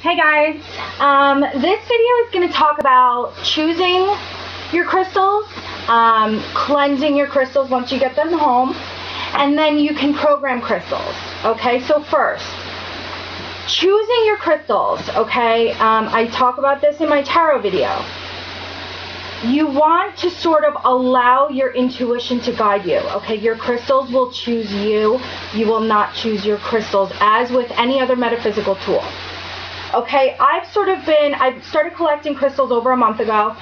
Hey guys, this video is going to talk about choosing your crystals, cleansing your crystals once you get them home, and then you can program crystals. Okay, so first, choosing your crystals. Okay, I talk about this in my tarot video. You want to sort of allow your intuition to guide you. Okay, your crystals will choose you. You will not choose your crystals, as with any other metaphysical tool. Okay, I've started collecting crystals over a month ago,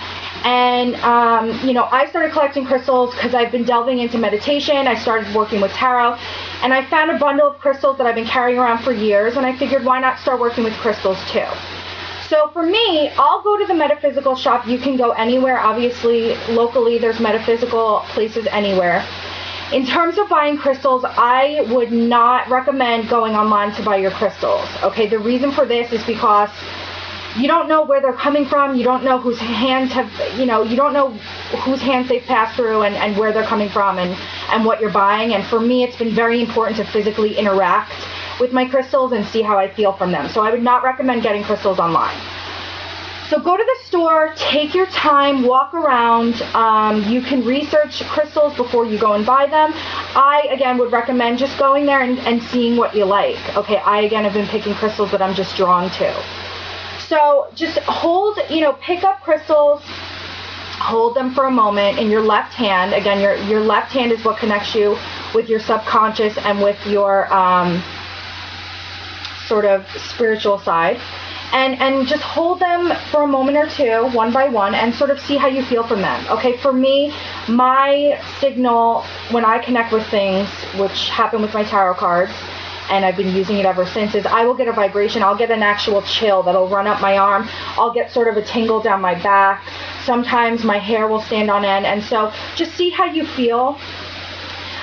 and I started collecting crystals because I've been delving into meditation. I started working with tarot, and I found a bundle of crystals that I've been carrying around for years, and I figured, why not start working with crystals too? So for me, I'll go to the metaphysical shop. You can go anywhere. Obviously, locally, there's metaphysical places anywhere. In terms of buying crystals, I would not recommend going online to buy your crystals. Okay, the reason for this is because you don't know where they're coming from. You don't know whose hands you don't know whose hands they've passed through and where they're coming from and what you're buying. And for me, it's been very important to physically interact with my crystals and see how I feel from them. So I would not recommend getting crystals online. So go to the store, take your time, walk around. You can research crystals before you go and buy them. I, again, would recommend just going there and seeing what you like. Okay, I, again, have been picking crystals that I'm just drawn to. So just pick up crystals, hold them for a moment in your left hand. Again, your left hand is what connects you with your subconscious and with your sort of spiritual side. And just hold them for a moment or two, one by one, and sort of see how you feel from them. Okay, for me, my signal when I connect with things, which happen with my tarot cards, and I've been using it ever since, is I will get a vibration. I'll get an actual chill that'll run up my arm. I'll get sort of a tingle down my back. Sometimes my hair will stand on end. And so just see how you feel.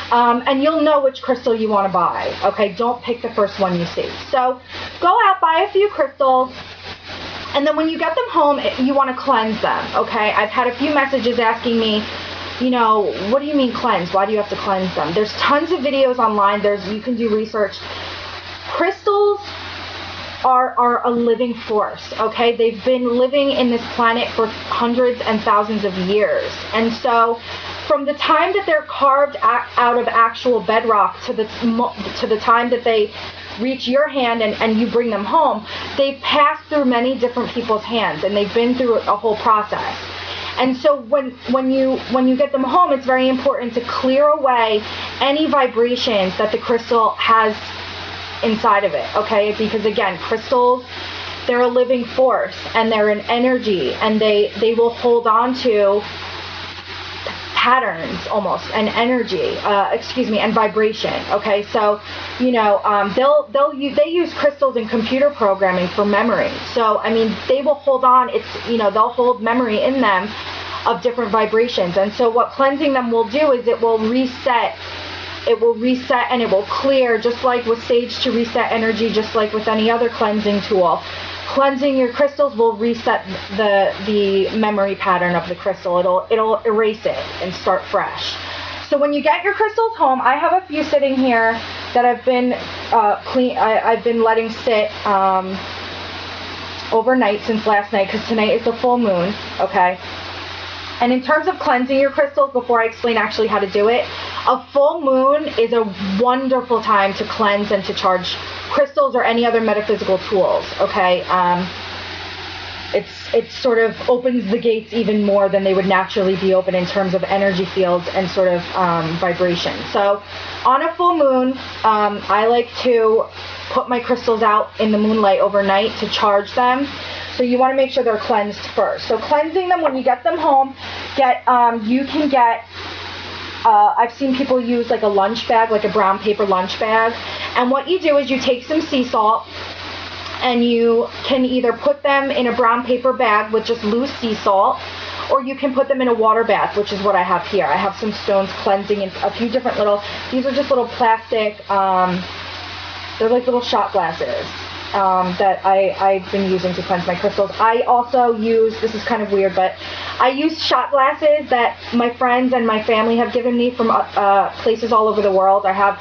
And you'll know which crystal you want to buy. Okay, don't pick the first one you see. So go out, buy a few crystals, and then when you get them home, you want to cleanse them. Okay, I've had a few messages asking me, what do you mean cleanse? Why do you have to cleanse them? There's tons of videos online. You can do research. Crystals are a living force. Okay, they've been living in this planet for hundreds and thousands of years, and so from the time that they're carved out of actual bedrock to the time that they reach your hand and you bring them home, they've passed through many different people's hands, and they've been through a whole process. And so when you get them home, it's very important to clear away any vibrations that the crystal has inside of it. Okay, because again, crystals, they're a living force, and they're an energy, and they will hold on to patterns almost, and energy, and vibration. Okay, so they use crystals in computer programming for memory. So I mean, they will hold on. They'll hold memory in them of different vibrations. And so what cleansing them will do is it will reset. It will reset and it will clear, just like with sage to reset energy, just like with any other cleansing tool. Cleansing your crystals will reset the memory pattern of the crystal. It'll erase it and start fresh. So when you get your crystals home, I have a few sitting here that I've been I've been letting sit overnight since last night, because tonight is the full moon. Okay. And in terms of cleansing your crystals, before I explain actually how to do it, a full moon is a wonderful time to cleanse and to charge crystals or any other metaphysical tools. Okay, it sort of opens the gates even more than they would naturally be open in terms of energy fields and sort of vibration. So on a full moon, I like to put my crystals out in the moonlight overnight to charge them. So you want to make sure they're cleansed first. So cleansing them, when you get them home, you can get, I've seen people use like a lunch bag, like a brown paper lunch bag. And what you do is you take some sea salt, and you can either put them in a brown paper bag with just loose sea salt, or you can put them in a water bath, which is what I have here. I have some stones cleansing in a few different these are just little plastic, they're like little shot glasses. that I've been using to cleanse my crystals. I also use, this is kind of weird, but I use shot glasses that my friends and my family have given me from places all over the world. I have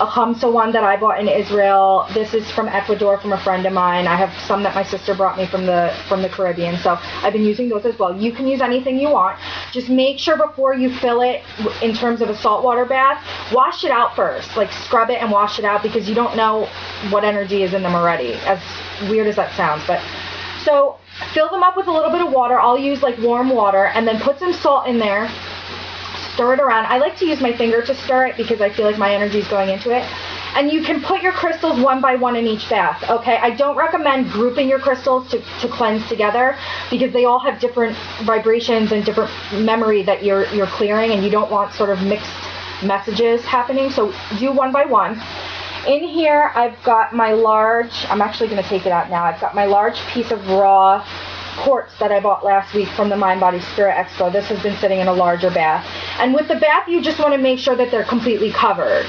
a Hamsa one that I bought in Israel. This is from Ecuador from a friend of mine. I have some that my sister brought me from the Caribbean. So I've been using those as well. You can use anything you want. Just make sure before you fill it, in terms of a saltwater bath, wash it out first. Like scrub it and wash it out, because you don't know what energy is in them already, as weird as that sounds. But so fill them up with a little bit of water. I'll use like warm water, and then put some salt in there. Stir it around. I like to use my finger to stir it because I feel like my energy is going into it. And you can put your crystals one by one in each bath, okay? I don't recommend grouping your crystals to cleanse together, because they all have different vibrations and different memory that you're clearing, and you don't want sort of mixed messages happening. So do one by one. In here, I've got my large, I'm actually going to take it out now. I've got my large piece of raw quartz that I bought last week from the Mind Body Spirit Expo. This has been sitting in a larger bath. And with the bath, you just want to make sure that they're completely covered.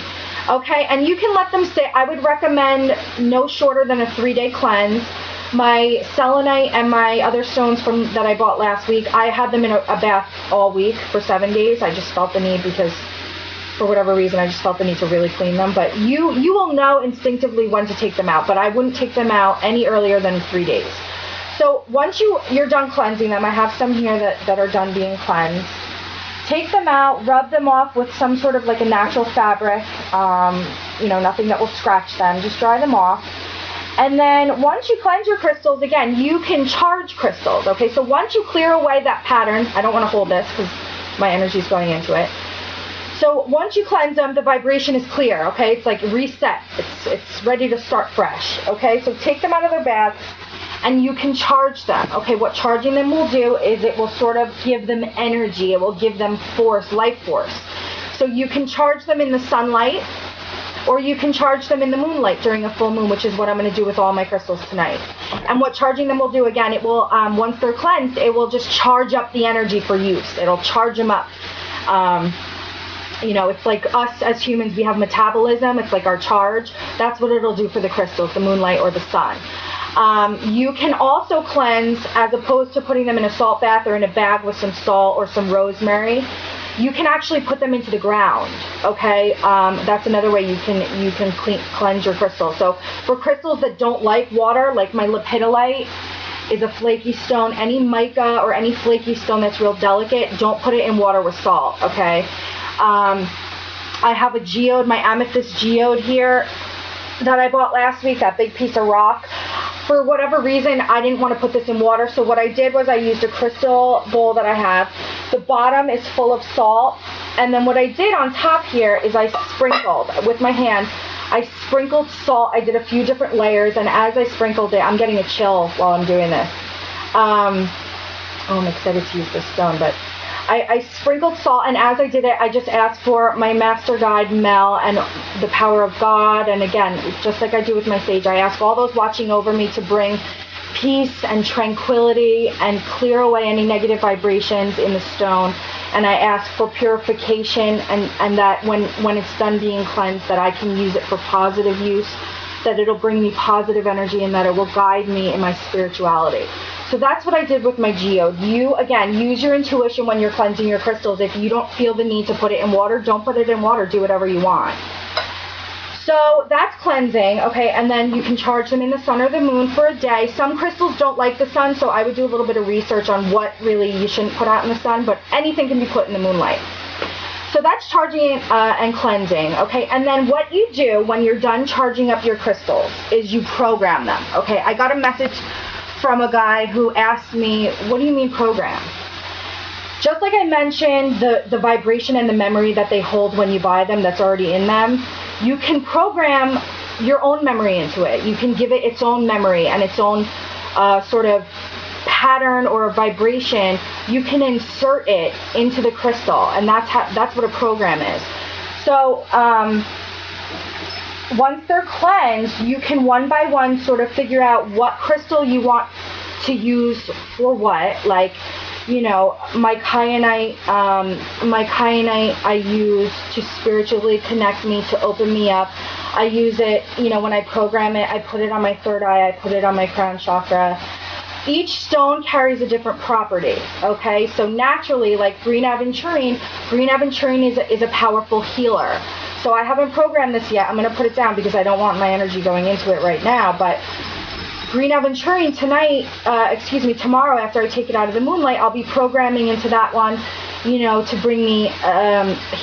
Okay, and you can let them sit. I would recommend no shorter than a 3-day cleanse. My selenite and my other stones that I bought last week, I had them in a bath all week for 7 days. I just felt the need, because for whatever reason, I just felt the need to really clean them. But you will know instinctively when to take them out, but I wouldn't take them out any earlier than 3 days. So once you're done cleansing them, I have some here that are done being cleansed. Take them out, rub them off with some sort of like a natural fabric, nothing that will scratch them. Just dry them off. And then once you cleanse your crystals, again, you can charge crystals, okay? So once you clear away that pattern, I don't want to hold this because my energy is going into it. So once you cleanse them, the vibration is clear, okay? It's like reset. It's ready to start fresh, okay? So take them out of their baths, and you can charge them, okay? What charging them will do is it will sort of give them energy. It will give them force, life force. So you can charge them in the sunlight, or you can charge them in the moonlight during a full moon, which is what I'm going to do with all my crystals tonight. And what charging them will do, again, it will, once they're cleansed, it will just charge up the energy for use. It'll charge them up. It's like us as humans, we have metabolism. It's like our charge. That's what it'll do for the crystals, the moonlight or the sun. You can also cleanse, as opposed to putting them in a salt bath or in a bag with some salt or some rosemary. You can actually put them into the ground, okay? That's another way you can cleanse your crystals. So for crystals that don't like water, like my lepidolite is a flaky stone. Any mica or any flaky stone that's real delicate, don't put it in water with salt, okay? I have a geode, my amethyst geode here that I bought last week, that big piece of rock. For whatever reason, I didn't want to put this in water, so what I did was I used a crystal bowl that I have. The bottom is full of salt, and then what I did on top here is I sprinkled, with my hand, I sprinkled salt. I did a few different layers, and as I sprinkled it, I'm getting a chill while I'm doing this. I'm excited to use this stone, but I sprinkled salt, and as I did it, I just asked for my master guide, Mel, and the power of God. And again, just like I do with my sage, I ask all those watching over me to bring peace and tranquility and clear away any negative vibrations in the stone. And I ask for purification, and that when it's done being cleansed, that I can use it for positive use, that it'll bring me positive energy, and that it will guide me in my spirituality. So that's what I did with my geode. You, again, use your intuition when you're cleansing your crystals. If you don't feel the need to put it in water, don't put it in water. Do whatever you want. So that's cleansing, okay, and then you can charge them in the sun or the moon for a day. Some crystals don't like the sun, so I would do a little bit of research on what really you shouldn't put out in the sun, but anything can be put in the moonlight. So that's charging and cleansing, okay? And then what you do when you're done charging up your crystals is you program them, okay? I got a message from a guy who asked me, what do you mean program? Just like I mentioned, the vibration and the memory that they hold when you buy them, that's already in them, you can program your own memory into it. You can give it its own memory and its own sort of pattern or a vibration. You can insert it into the crystal, and that's what a program is. So once they're cleansed, you can one by one sort of figure out what crystal you want to use for what. Like, You know, my kyanite I use to spiritually connect me, to open me up. I use it, you know, when I program it, I put it on my third eye, I put it on my crown chakra. Each stone carries a different property, okay? So naturally, like green aventurine is a powerful healer. So I haven't programmed this yet. I'm going to put it down because I don't want my energy going into it right now, but green aventurine tomorrow after I take it out of the moonlight, I'll be programming into that one, you know, to bring me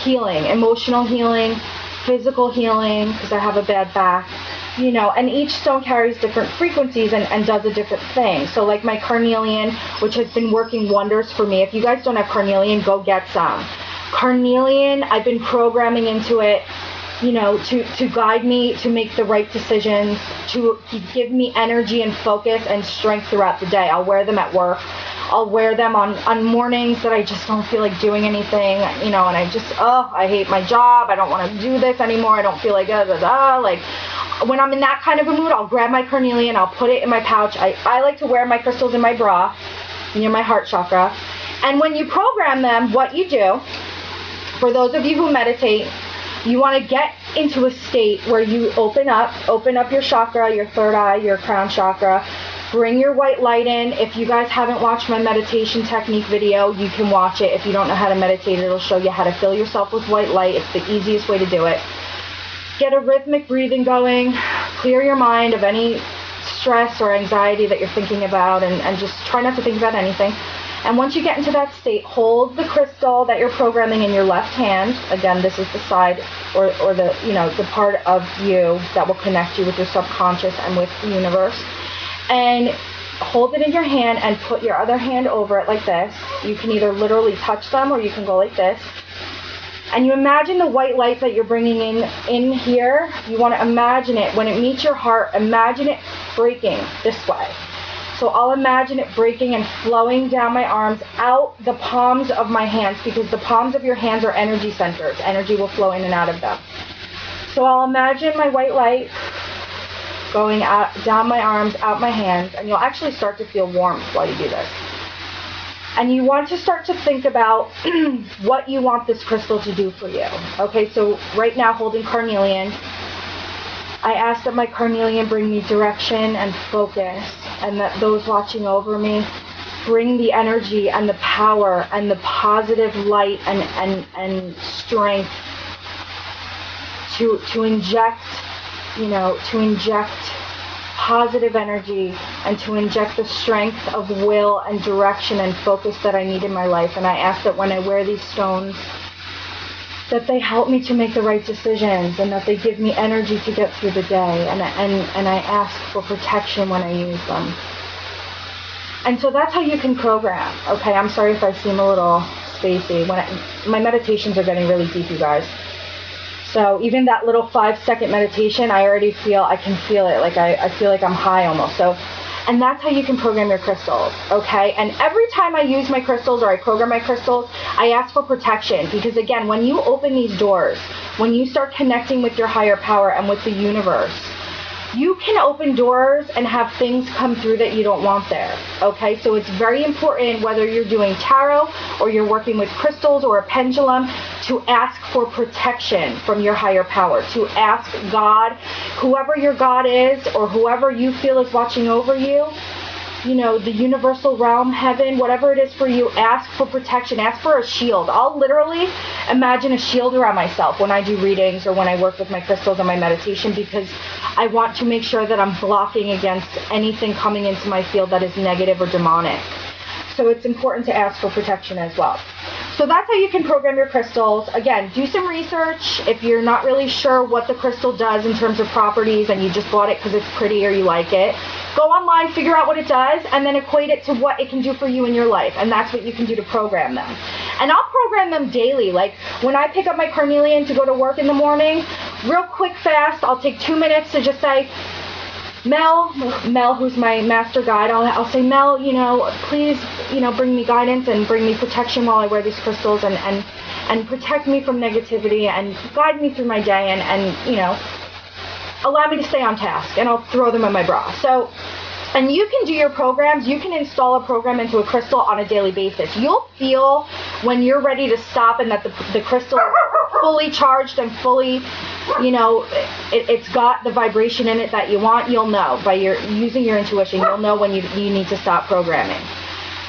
healing, emotional healing, physical healing, because I have a bad back, you know, and each stone carries different frequencies and does a different thing. So like my carnelian, which has been working wonders for me. If you guys don't have carnelian, go get some. Carnelian, I've been programming into it, you know, to guide me to make the right decisions, to give me energy and focus and strength throughout the day. I'll wear them at work. I'll wear them on mornings that I just don't feel like doing anything, you know, and I hate my job. I don't want to do this anymore. I don't feel like, like when I'm in that kind of a mood, I'll grab my carnelian, I'll put it in my pouch. I like to wear my crystals in my bra, near my heart chakra. And when you program them, what you do, for those of you who meditate, you want to get into a state where you open up your chakra, your third eye, your crown chakra. Bring your white light in. If you guys haven't watched my meditation technique video, you can watch it. If you don't know how to meditate, it'll show you how to fill yourself with white light. It's the easiest way to do it. Get a rhythmic breathing going. Clear your mind of any stress or anxiety that you're thinking about, and just try not to think about anything. And once you get into that state, hold the crystal that you're programming in your left hand. Again, this is the side or the, you know, the part of you that will connect you with your subconscious and with the universe. And hold it in your hand and put your other hand over it like this. You can either literally touch them or you can go like this. And you imagine the white light that you're bringing in here. You want to imagine it. When it meets your heart, imagine it breaking this way. So I'll imagine it breaking and flowing down my arms, out the palms of my hands, because the palms of your hands are energy centers. Energy will flow in and out of them. So I'll imagine my white light going out, down my arms, out my hands, and you'll actually start to feel warmth while you do this. And you want to start to think about what you want this crystal to do for you. Okay, so right now, holding carnelian, I ask that my carnelian bring me direction and focus, and that those watching over me bring the energy and the power and the positive light and strength to inject, you know, to inject positive energy and to inject the strength of will and direction and focus that I need in my life. And I ask that when I wear these stones, that they help me to make the right decisions, and that they give me energy to get through the day, and I ask for protection when I use them. And so that's how you can program. Okay, I'm sorry if I seem a little spacey. My meditations are getting really deep, you guys. So even that little 5-second meditation, I can feel it. Like I feel like I'm high almost. So, and that's how you can program your crystals, okay? And every time I use my crystals or I program my crystals, I ask for protection, because again, when you open these doors, when you start connecting with your higher power and with the universe, you can open doors and have things come through that you don't want there, okay? So it's very important, whether you're doing tarot or you're working with crystals or a pendulum, to ask for protection from your higher power, to ask God, whoever your God is or whoever you feel is watching over you, you know, the universal realm, heaven, whatever it is for you, ask for protection, ask for a shield. I'll literally imagine a shield around myself when I do readings or when I work with my crystals and my meditation, because I want to make sure that I'm blocking against anything coming into my field that is negative or demonic. So it's important to ask for protection as well. So that's how you can program your crystals. Again, do some research. If you're not really sure what the crystal does in terms of properties and you just bought it because it's pretty or you like it, go online, figure out what it does, and then equate it to what it can do for you in your life. And that's what you can do to program them. And I'll program them daily. Like when I pick up my carnelian to go to work in the morning, real quick, fast, I'll take 2 minutes to just say, Mel, who's my master guide, I'll say, Mel, you know, please, you know, bring me guidance and bring me protection while I wear these crystals, and protect me from negativity and guide me through my day, and you know, allow me to stay on task, and I'll throw them in my bra. So And you can do your programs, you can install a program into a crystal on a daily basis. You'll feel when you're ready to stop and that the crystal is fully charged and fully, you know, it's got the vibration in it that you want. You'll know by using your intuition. You'll know when you need to stop programming.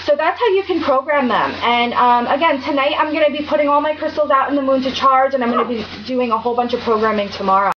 So that's how you can program them. And again, tonight I'm going to be putting all my crystals out in the moon to charge, and I'm going to be doing a whole bunch of programming tomorrow.